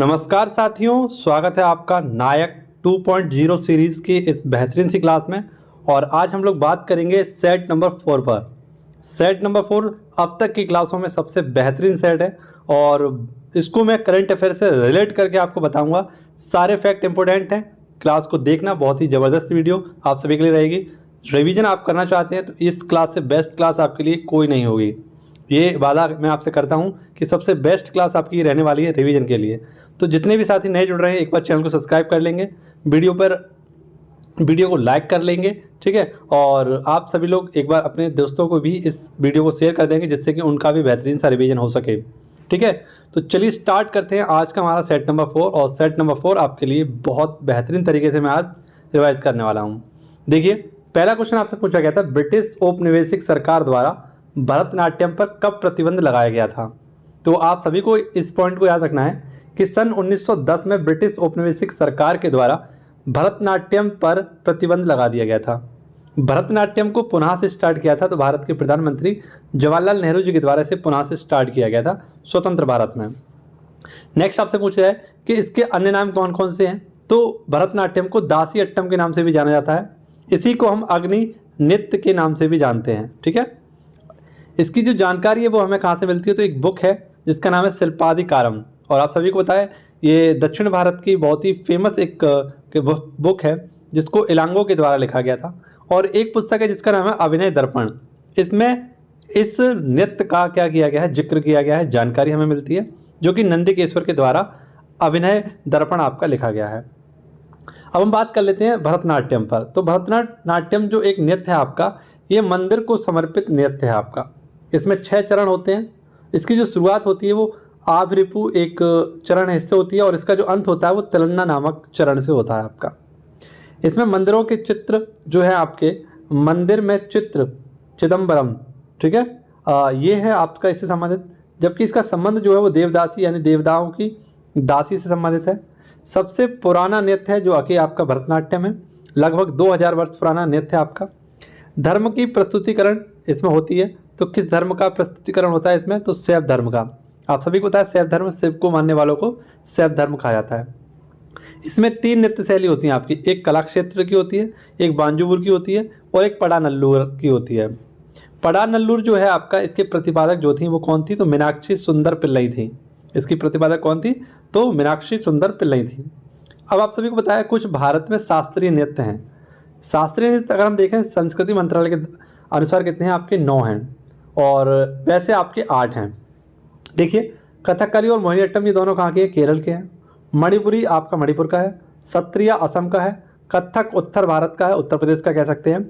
नमस्कार साथियों, स्वागत है आपका नायक 2.0 सीरीज़ की इस बेहतरीन सी क्लास में। और आज हम लोग बात करेंगे सेट नंबर 4 पर। सेट नंबर 4 अब तक की क्लासों में सबसे बेहतरीन सेट है और इसको मैं करंट अफेयर से रिलेट करके आपको बताऊंगा। सारे फैक्ट इंपॉर्टेंट हैं, क्लास को देखना। बहुत ही ज़बरदस्त वीडियो आप सभी के लिए रहेगी। रिवीजन आप करना चाहते हैं तो इस क्लास से बेस्ट क्लास आपके लिए कोई नहीं होगी। ये वादा मैं आपसे करता हूँ कि सबसे बेस्ट क्लास आपकी रहने वाली है रिवीजन के लिए। तो जितने भी साथी नए जुड़ रहे हैं एक बार चैनल को सब्सक्राइब कर लेंगे, वीडियो को लाइक कर लेंगे, ठीक है। और आप सभी लोग एक बार अपने दोस्तों को भी इस वीडियो को शेयर कर देंगे जिससे कि उनका भी बेहतरीन सा रिवीजन हो सके, ठीक है। तो चलिए स्टार्ट करते हैं आज का हमारा सेट नंबर 4। और सेट नंबर 4 आपके लिए बहुत बेहतरीन तरीके से मैं आज रिवाइज करने वाला हूँ। देखिए, पहला क्वेश्चन आपसे पूछा गया था, ब्रिटिश औपनिवेशिक सरकार द्वारा भरतनाट्यम पर कब प्रतिबंध लगाया गया था। तो आप सभी को इस पॉइंट को याद रखना है कि सन 1910 में ब्रिटिश औपनिवेशिक सरकार के द्वारा भरतनाट्यम पर प्रतिबंध लगा दिया गया था। भरतनाट्यम को पुनः से स्टार्ट किया था तो भारत के प्रधानमंत्री जवाहरलाल नेहरू जी के द्वारा इसे पुनः से स्टार्ट किया गया था स्वतंत्र भारत में। नेक्स्ट आपसे पूछा है कि इसके अन्य नाम कौन कौन से हैं। तो भरतनाट्यम को दासी अट्टम के नाम से भी जाना जाता है। इसी को हम अग्नि नृत्य के नाम से भी जानते हैं, ठीक है। इसकी जो जानकारी है वो हमें कहाँ से मिलती है, तो एक बुक है जिसका नाम है शिल्पाधिकारम। और आप सभी को पता है ये दक्षिण भारत की बहुत ही फेमस एक बुक है जिसको इलांगो के द्वारा लिखा गया था। और एक पुस्तक है जिसका नाम है अभिनय दर्पण। इसमें इस नृत्य का क्या किया गया है, जिक्र किया गया है, जानकारी हमें मिलती है, जो कि नंदिकेश्वर के द्वारा अभिनय दर्पण आपका लिखा गया है। अब हम बात कर लेते हैं भरतनाट्यम पर। तो भरतनाट्यम जो एक नृत्य है आपका, ये मंदिर को समर्पित नृत्य है आपका। इसमें 6 चरण होते हैं। इसकी जो शुरुआत होती है वो आभरिपु एक चरण हिस्से होती है और इसका जो अंत होता है वो तिलन्ना नामक चरण से होता है आपका। इसमें मंदिरों के चित्र जो है आपके, मंदिर में चित्र चिदम्बरम, ठीक है, ये है आपका इससे संबंधित। जबकि इसका संबंध जो है वो देवदासी यानी देवताओं की दासी से संबंधित है। सबसे पुराना नृत्य है जो कि आपका भरतनाट्यम है। लगभग 2000 वर्ष पुराना नृत्य है आपका। धर्म की प्रस्तुतिकरण इसमें होती है। तो किस धर्म का प्रस्तुतिकरण होता है इसमें, तो शैव धर्म का। आप सभी को पता है शैव धर्म, शिव को मानने वालों को शैव धर्म कहा जाता है। इसमें 3 नृत्य शैली होती हैं आपकी। एक कला क्षेत्र की होती है, एक बांजूपुर की होती है और एक पड़ानल्लूर की होती है। पड़ानल्लूर जो है आपका, इसके प्रतिपादक जो थी वो कौन थी, तो मीनाक्षी सुंदर पिल्लई थी। इसकी प्रतिपादक कौन थी, तो मीनाक्षी सुंदर पिल्लई थी। अब आप सभी को पता है कुछ भारत में शास्त्रीय नृत्य हैं। शास्त्रीय नृत्य अगर हम देखें संस्कृति मंत्रालय के अनुसार कितने हैं आपके, 9 हैं। और वैसे आपके 8 हैं। देखिए, कथकली और मोहिनीअट्टम ये दोनों कहाँ के हैं, केरल के हैं। मणिपुरी आपका मणिपुर का है। सत्रिया असम का है। कथक उत्तर भारत का है, उत्तर प्रदेश का कह सकते हैं।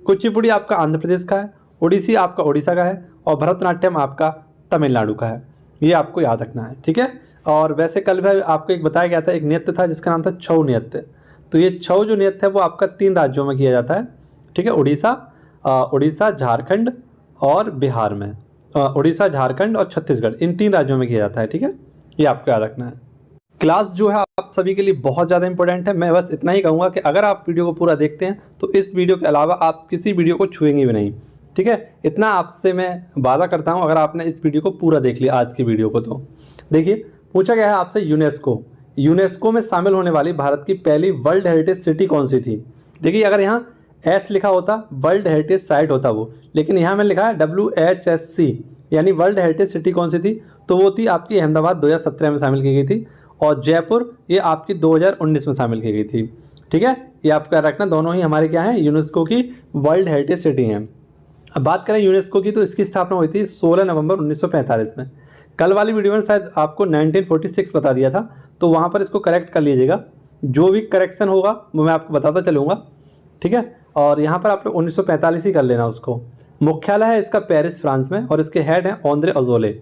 कुचिपुड़ी आपका आंध्र प्रदेश का है। ओडिसी आपका ओडिशा का है। और भरतनाट्यम आपका तमिलनाडु का है। ये आपको याद रखना है, ठीक है। और वैसे कल भी आपको एक बताया गया था, एक नृत्य था जिसका नाम था छऊ नृत्य। तो ये छऊ जो नृत्य है वो आपका 3 राज्यों में किया जाता है, ठीक है। उड़ीसा, झारखंड और बिहार में। उड़ीसा, झारखंड और छत्तीसगढ़, इन 3 राज्यों में किया जाता है, ठीक है। ये आपको याद रखना है। क्लास जो है आप सभी के लिए बहुत ज़्यादा इंपॉर्टेंट है। मैं बस इतना ही कहूँगा कि अगर आप वीडियो को पूरा देखते हैं तो इस वीडियो के अलावा आप किसी वीडियो को छुएंगे भी नहीं, ठीक है। इतना आपसे मैं वादा करता हूँ अगर आपने इस वीडियो को पूरा देख लिया, आज की वीडियो को। तो देखिए, पूछा गया है आपसे यूनेस्को में शामिल होने वाली भारत की पहली वर्ल्ड हेरिटेज सिटी कौन सी थी। देखिए, अगर यहाँ एस लिखा होता वर्ल्ड हेरिटेज साइट होता वो, लेकिन यहाँ में लिखा है WHSC यानी वर्ल्ड हेरिटेज सिटी कौन सी थी, तो वो थी आपकी अहमदाबाद 2017 में शामिल की गई थी। और जयपुर ये आपकी 2019 में शामिल की गई थी, ठीक है। ये आपको याद रखना, दोनों ही हमारे क्या हैं, यूनेस्को की वर्ल्ड हेरिटेज सिटी हैं। अब बात करें यूनेस्को की, तो इसकी स्थापना हुई थी 16 नवंबर 1945 में। कल वाली वीडियो में शायद आपको 1946 बता दिया था, तो वहाँ पर इसको करेक्ट कर लीजिएगा। जो भी करेक्शन होगा वो मैं आपको बताता चलूँगा, ठीक है। और यहाँ पर आप लोग 1945 ही कर लेना उसको। मुख्यालय है इसका पेरिस, फ्रांस में, और इसके हेड हैं ओंद्रे अजोले।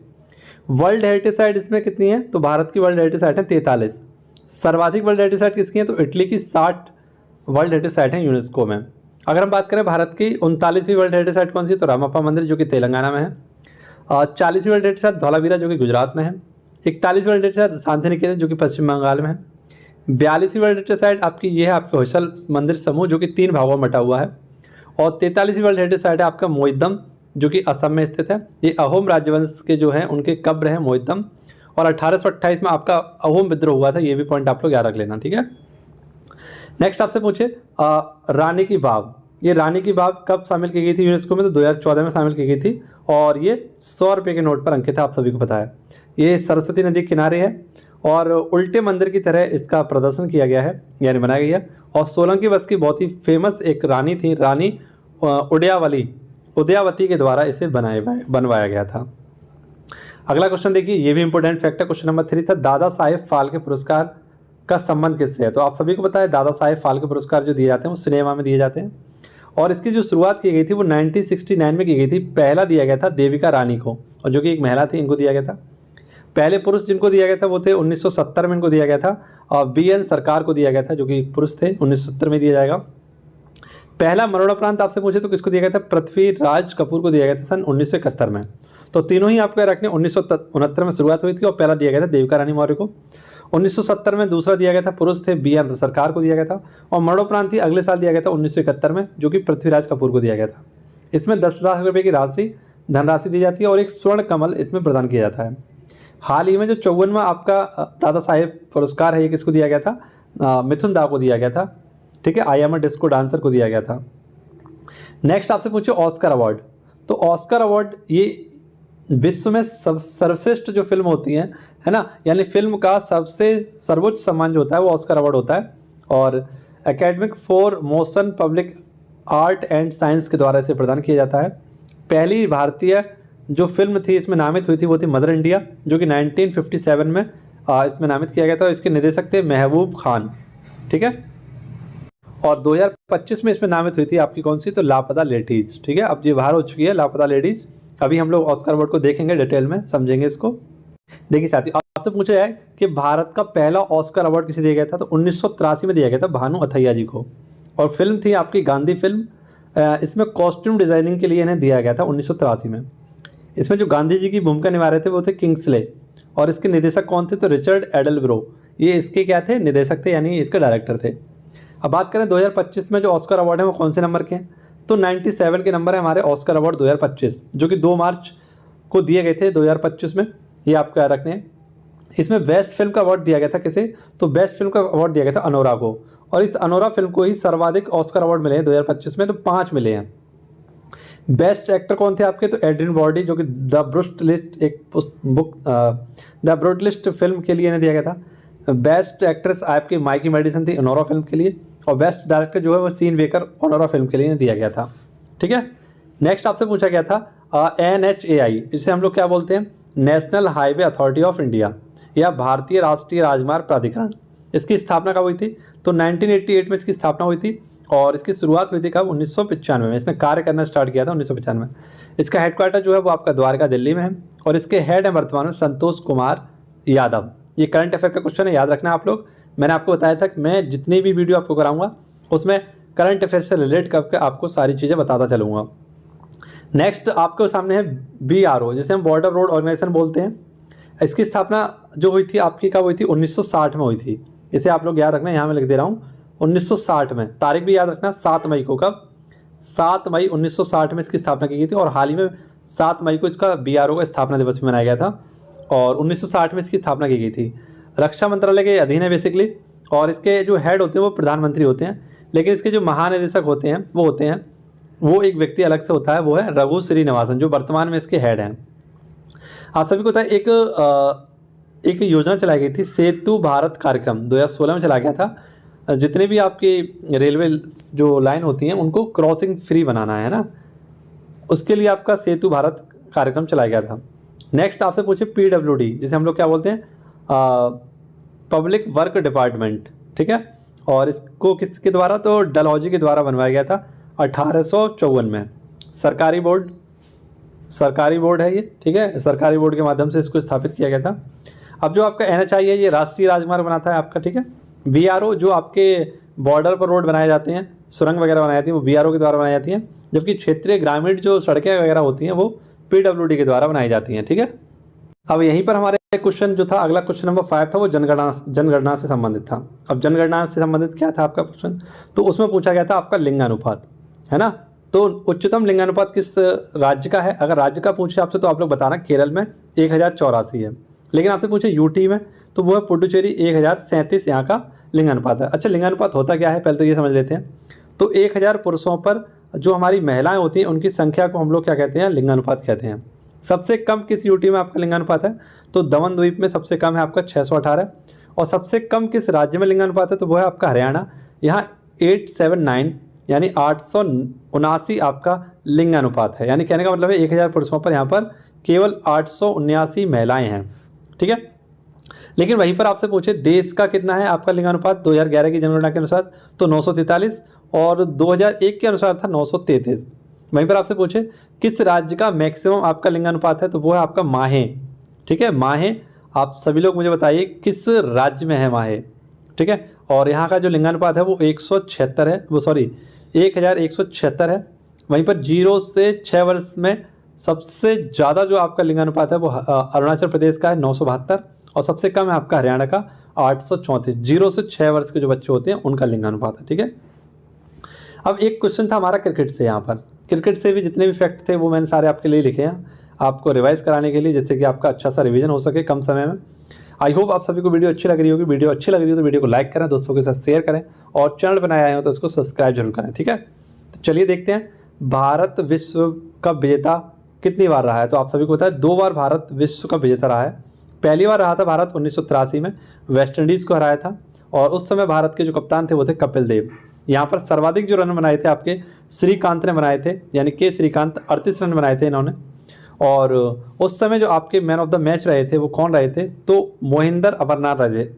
वर्ल्ड हेरिटेज साइट इसमें कितनी है, तो भारत की वर्ल्ड हेरिटेज साइट है 43। सर्वाधिक वर्ल्ड हेरिटेज साइट किसकी है, तो इटली की 60 वर्ल्ड हेरिटेज साइट है यूनेस्को में। अगर हम बात करें भारत की 39वीं वर्ल्ड हेरिटेज साइट कौन सी है, तो रामप्पा मंदिर जो कि तेलंगाना में है। 40वीं वर्ल्ड हेरिटेज साइट धौलावीरा जो कि गुजरात में है। 41वीं world heritage site Shanti Niketan जो कि पश्चिम बंगाल में है। 42वीं वर्ल्ड हेरिटेज साइट आपकी ये है आपके होयसल मंदिर समूह जो कि 3 भागों में बटा हुआ है। और 43वीं वर्ल्ड हेरिटेज साइट है आपका मोइदम जो कि असम में स्थित है। ये अहोम राजवंश के जो हैं उनके कब्र हैं मोइदम। और 1828 में आपका अहोम विद्रोह हुआ था, ये भी पॉइंट आप लोग याद रख लेना, ठीक है। नेक्स्ट आपसे पूछे रानी की वाव, ये रानी की वाव कब शामिल की गई थी यूनेस्को में? तो 2014 में शामिल की गई थी और ये 100 रुपये के नोट पर अंकित है, आप सभी को पता है। ये सरस्वती नदी के किनारे है और उल्टे मंदिर की तरह इसका प्रदर्शन किया गया है, यानी बनाया गया है। और सोलंकी वंश की बहुत ही फेमस एक रानी थी, रानी उदयावती के द्वारा इसे बनवाया गया था। अगला क्वेश्चन देखिए, ये भी इंपॉर्टेंट फैक्ट है, क्वेश्चन नंबर 3 था, दादा साहेब फाल्के पुरस्कार का संबंध किससे है? तो आप सभी को पता है दादा साहेब फाल्के पुरस्कार जो दिए जाते हैं वो सिनेमा में दिए जाते हैं और इसकी जो शुरुआत की गई थी वो 1969 में की गई थी। पहला दिया गया था देविका रानी को, और जो कि एक महिला थी, इनको दिया गया था। पहले पुरुष जिनको दिया गया था वो थे 1970 में इनको दिया गया था, और BN सरकार को दिया गया था जो कि पुरुष थे, 1970 में दिया जाएगा। पहला मरणोपरांत आपसे पूछे तो किसको दिया गया था? पृथ्वीराज कपूर को दिया गया था सन 1971 में। तो तीनों ही आपको रखने 1969 में शुरुआत हुई थी और पहला दिया गया था देविका रानी मौर्य को। 1970 में दूसरा दिया गया था, पुरुष थे, BN सरकार को दिया गया था। और मरणोपरांत ही अगले साल दिया गया था 1971 में, जो कि पृथ्वीराज कपूर को दिया गया था। इसमें 10 लाख रुपये की धनराशि दी जाती है और एक स्वर्ण कमल इसमें प्रदान किया जाता है। हाल ही में जो 54वां आपका दादा साहेब पुरस्कार है, ये किसको दिया गया था? मिथुन दा को दिया गया था, ठीक है। I am a disco dancer को दिया गया था। नेक्स्ट आपसे पूछे ऑस्कर अवार्ड, तो ऑस्कर अवार्ड ये विश्व में सर्वश्रेष्ठ जो फिल्म होती हैं, है ना, यानी फिल्म का सबसे सर्वोच्च सम्मान जो होता है वो ऑस्कर अवार्ड होता है। और academic for motion public art and science के द्वारा इसे प्रदान किया जाता है। पहली भारतीय जो फिल्म थी इसमें नामित हुई थी वो थी मदर इंडिया, जो कि 1957 में इसमें नामित किया गया था। इसके निर्देशक थे महबूब खान, ठीक है। और 2025 में इसमें नामित हुई थी आपकी कौन सी? तो लापता लेडीज, ठीक है। अब ये बाहर हो चुकी है लापता लेडीज। अभी हम लोग ऑस्कर अवार्ड को देखेंगे डिटेल में, समझेंगे इसको। देखिए साथियों, आपसे पूछा है कि भारत का पहला ऑस्कर अवार्ड किसे दिया गया था? तो 1983 में दिया गया था भानु अथैया जी को, और फिल्म थी आपकी गांधी फिल्म। इसमें कॉस्ट्यूम डिजाइनिंग के लिए इन्हें दिया गया था 1983 में। इसमें जो गांधी जी की भूमिका निभा रहे थे वो थे किंग्सले, और इसके निदेशक कौन थे? तो रिचर्ड एडलब्रो, ये इसके क्या थे? निदेशक थे, यानी इसके डायरेक्टर थे। अब बात करें 2025 में जो ऑस्कर अवार्ड है वो कौन से नंबर के हैं? तो 97 के नंबर है हमारे ऑस्कर अवार्ड 2025, जो कि 2 मार्च को दिए गए थे 2025 में, ये आपको याद रखने हैं। इसमें बेस्ट फिल्म का अवार्ड दिया गया था किसे? तो बेस्ट फिल्म का अवार्ड दिया गया था अनोरा को, और इस अनोरा फिल्म को ही सर्वाधिक ऑस्कर अवार्ड मिले हैं 2025 में, तो 5 मिले हैं। बेस्ट एक्टर कौन थे आपके? तो एड्रियन ब्रॉडी, जो कि द ब्रूट लिस्ट एक book the brute list film के लिए इन्हें दिया गया था। बेस्ट एक्ट्रेस आपकी माइकी मेडिसन थी अनोरा फिल्म के लिए, और बेस्ट डायरेक्टर जो है वो सीन बेकर अनोरा फिल्म के लिए दिया गया था, ठीक है। नेक्स्ट आपसे पूछा गया था NHAI, इसे हम लोग क्या बोलते हैं? National highway authority of India, या भारतीय राष्ट्रीय राजमार्ग प्राधिकरण। इसकी स्थापना कब हुई थी? तो 1988 में इसकी स्थापना हुई थी, और इसकी शुरुआत हुई थी कब? 1995 में। इसने कार्य करना स्टार्ट किया था 1995 में। इसका हेडक्वार्टर जो है वो आपका द्वारका दिल्ली में है, और इसके हेड है वर्तमान में संतोष कुमार यादव। ये करंट अफेयर का क्वेश्चन है, याद रखना आप लोग। मैंने आपको बताया था कि मैं जितनी भी वीडियो आपको कराऊंगा उसमें करंट अफेयर से रिलेट करके आपको सारी चीज़ें बताता चलूँगा। नेक्स्ट आपके सामने है BRO, जिसे हम बॉर्डर रोड ऑर्गेनाइजेशन बोलते हैं। इसकी स्थापना जो हुई थी आपकी कब हुई थी? 1960 में हुई थी। इसे आप लोग याद रखना, यहाँ मैं लिख दे रहा हूँ 1960 में। तारीख भी याद रखना, 7 मई को। कब? 7 मई 1960 में इसकी स्थापना की गई थी, और हाल ही में 7 मई को इसका BRO का स्थापना दिवस भी मनाया गया था, और 1960 में इसकी स्थापना की गई थी। रक्षा मंत्रालय के अधीन है बेसिकली, और इसके जो हेड होते हैं वो प्रधानमंत्री होते हैं, लेकिन इसके जो महानिदेशक होते हैं वो एक व्यक्ति अलग से होता है, वो है रघु श्रीनिवासन, जो वर्तमान में इसके हेड हैं। आप सभी को पता है एक योजना चलाई गई थी, सेतु भारत कार्यक्रम 2016 में चला गया था। जितने भी आपकी रेलवे जो लाइन होती हैं उनको क्रॉसिंग फ्री बनाना है ना, उसके लिए आपका सेतु भारत कार्यक्रम चलाया गया था। नेक्स्ट आपसे पूछे PWD, जिसे हम लोग क्या बोलते हैं? पब्लिक वर्क डिपार्टमेंट, ठीक है। और इसको किसके द्वारा? तो डलहौजी के द्वारा बनवाया गया था 1854 में। सरकारी बोर्ड है ये, ठीक है। सरकारी बोर्ड के माध्यम से इसको स्थापित किया गया था। अब जो आपका NHAI है ये राष्ट्रीय राजमार्ग बनाता है आपका, ठीक है। BRO जो आपके बॉर्डर पर रोड बनाए जाते हैं, सुरंग वगैरह बनाई जाती हैं, वो BRO के द्वारा बनाई जाती हैं, जबकि क्षेत्रीय ग्रामीण जो सड़कें वगैरह होती हैं वो PWD के द्वारा बनाई जाती हैं, ठीक है। अब यहीं पर हमारे क्वेश्चन जो था, अगला क्वेश्चन नंबर 5 था, वो जनगणना से संबंधित था। अब जनगणना से संबंधित क्या था आपका क्वेश्चन? तो उसमें पूछा गया था आपका लिंगानुपात, है ना। तो उच्चतम लिंगानुपात किस राज्य का है? अगर राज्य का पूछे आपसे तो आप लोग बताना केरल में 1084 है। लेकिन आपसे पूछे यूटी में तो वो है पुडुचेरी 1037 यहाँ का लिंगानुपात है। अच्छा, लिंगानुपात होता क्या है पहले तो ये समझ लेते हैं। तो 1000 पुरुषों पर जो हमारी महिलाएं होती हैं उनकी संख्या को हम लोग क्या कहते हैं, लिंगानुपात कहते हैं। सबसे कम किस यूटी में आपका लिंगानुपात है, तो दमन द्वीप में सबसे कम है आपका 618। और सबसे कम किस राज्य में लिंगानुपात है, तो वो है आपका हरियाणा, यहाँ 879 यानी 879 आपका लिंगानुपात है। यानी कहने का मतलब है 1000 पुरुषों पर यहाँ पर केवल 879 महिलाएं हैं, ठीक है। लेकिन वहीं पर आपसे पूछे देश का कितना है आपका लिंगानुपात 2011 की जनगणना के अनुसार, तो 943 और 2001 के अनुसार था 933। वहीं पर आपसे पूछे किस राज्य का मैक्सिमम आपका लिंगानुपात है, तो वो है आपका माहे, ठीक है। माहे, आप सभी लोग मुझे बताइए किस राज्य में है माहे, ठीक है। और यहाँ का जो लिंगानुपात है वो 176 है, वो सॉरी 1176 है। वहीं पर 0 से 6 वर्ष में सबसे ज़्यादा जो आपका लिंगानुपात है वो अरुणाचल प्रदेश का है 972 और सबसे कम है आपका हरियाणा का 834। 0 से 6 वर्ष के जो बच्चे होते हैं उनका लिंगानुपात है, ठीक है। अब एक क्वेश्चन था हमारा क्रिकेट से, यहाँ पर क्रिकेट से भी जितने भी फैक्ट थे वो मैंने सारे आपके लिए लिखे हैं आपको रिवाइज कराने के लिए, जिससे कि आपका अच्छा सा रिवीजन हो सके कम समय में। आई होप आप सभी को वीडियो अच्छी लग रही होगी। वीडियो अच्छी लग रही हो तो वीडियो को लाइक करें, दोस्तों के साथ शेयर करें और चैनल बनाए आए हो तो उसको सब्सक्राइब जरूर करें, ठीक है। तो चलिए देखते हैं भारत विश्व कप विजेता कितनी बार रहा है। तो आप सभी को पता है 2 बार भारत विश्व कप विजेता रहा है। पहली बार रहा था भारत 1983 में, वेस्ट इंडीज़ को हराया था और उस समय भारत के जो कप्तान थे वो थे कपिल देव। यहाँ पर सर्वाधिक जो रन बनाए थे आपके श्रीकांत ने बनाए थे, यानी के श्रीकांत 38 रन बनाए थे इन्होंने। और उस समय जो आपके मैन ऑफ द मैच रहे थे वो कौन रहे थे, तो मोहिंदर अमरनाथ रहे थे।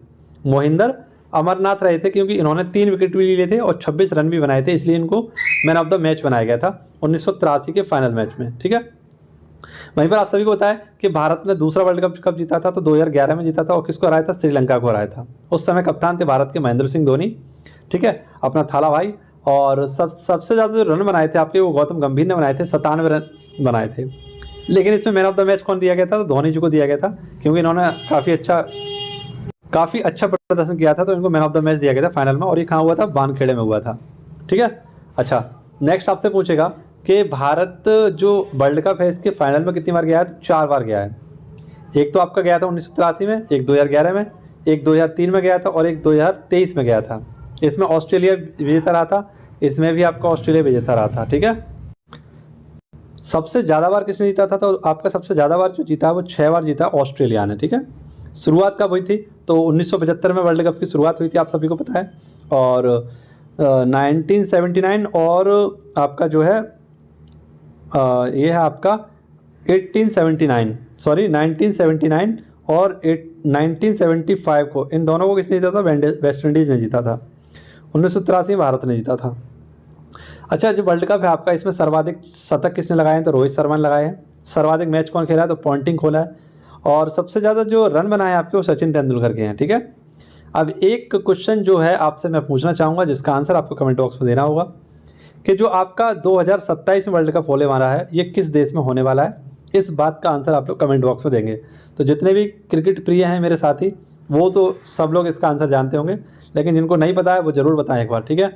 मोहिंदर अमरनाथ रहे थे क्योंकि इन्होंने 3 विकेट भी लिए थे और 26 रन भी बनाए थे, इसलिए इनको मैन ऑफ द मैच बनाया गया था 1983 के फाइनल मैच में, ठीक है। वहीं पर आप सभी को पता है कि भारत ने दूसरा वर्ल्ड कप कब जीता था, तो 2011 में जीता था और किसको हराया था, श्रीलंका को हराया था। उस समय कप्तान थे भारत के महेंद्र सिंह धोनी, ठीक है, अपना थाला भाई। और सबसे ज़्यादा जो रन बनाए थे आपके वो गौतम गंभीर ने बनाए थे, 97 रन बनाए थे। लेकिन इसमें मैन ऑफ द मैच कौन दिया गया था, तो धोनी जी को दिया गया था क्योंकि इन्होंने काफ़ी अच्छा प्रदर्शन किया था, तो इनको मैन ऑफ द मैच दिया गया था फाइनल में। और ये कहाँ हुआ था, वानखेड़े में हुआ था, ठीक है। अच्छा, नेक्स्ट आपसे पूछेगा कि भारत जो वर्ल्ड कप है इसके फाइनल में कितनी बार गया है, तो 4 बार गया है। एक तो आपका गया था 1983 में, एक 2011 में, एक 2003 में गया था और एक 2023 में गया था। इसमें ऑस्ट्रेलिया विजेता रहा था, इसमें भी आपका ऑस्ट्रेलिया विजेता रहा था, ठीक है। सबसे ज़्यादा बार किसने जीता था, तो आपका सबसे ज़्यादा बार जो जीता है वो 6 बार जीता ऑस्ट्रेलिया ने, ठीक है। शुरुआत कब हुई थी, तो 1975 में वर्ल्ड कप की शुरुआत हुई थी, आप सभी को पता है। और 1979 और आपका जो है ये है आपका 1979 और 1975 को, इन दोनों को किसने जीता था, वेस्ट इंडीज़ ने जीता था। 1983 भारत ने जीता था। अच्छा, जो वर्ल्ड कप है आपका इसमें सर्वाधिक शतक किसने लगाए हैं, तो रोहित शर्मा ने लगाए हैं। सर्वाधिक मैच कौन खेला है, तो पॉन्टिंग खोला है। और सबसे ज़्यादा जो रन बनाए हैं आपके वो सचिन तेंदुलकर के हैं, ठीक है। अब एक क्वेश्चन जो है आपसे मैं पूछना चाहूँगा जिसका आंसर आपको कमेंट बॉक्स में देना होगा कि जो आपका 2027 में वर्ल्ड कप होने वाला है ये किस देश में होने वाला है। इस बात का आंसर आप लोग कमेंट बॉक्स में देंगे। तो जितने भी क्रिकेट प्रिय हैं मेरे साथी वो तो सब लोग इसका आंसर जानते होंगे, लेकिन जिनको नहीं पता है वो ज़रूर बताएं एक बार, ठीक है।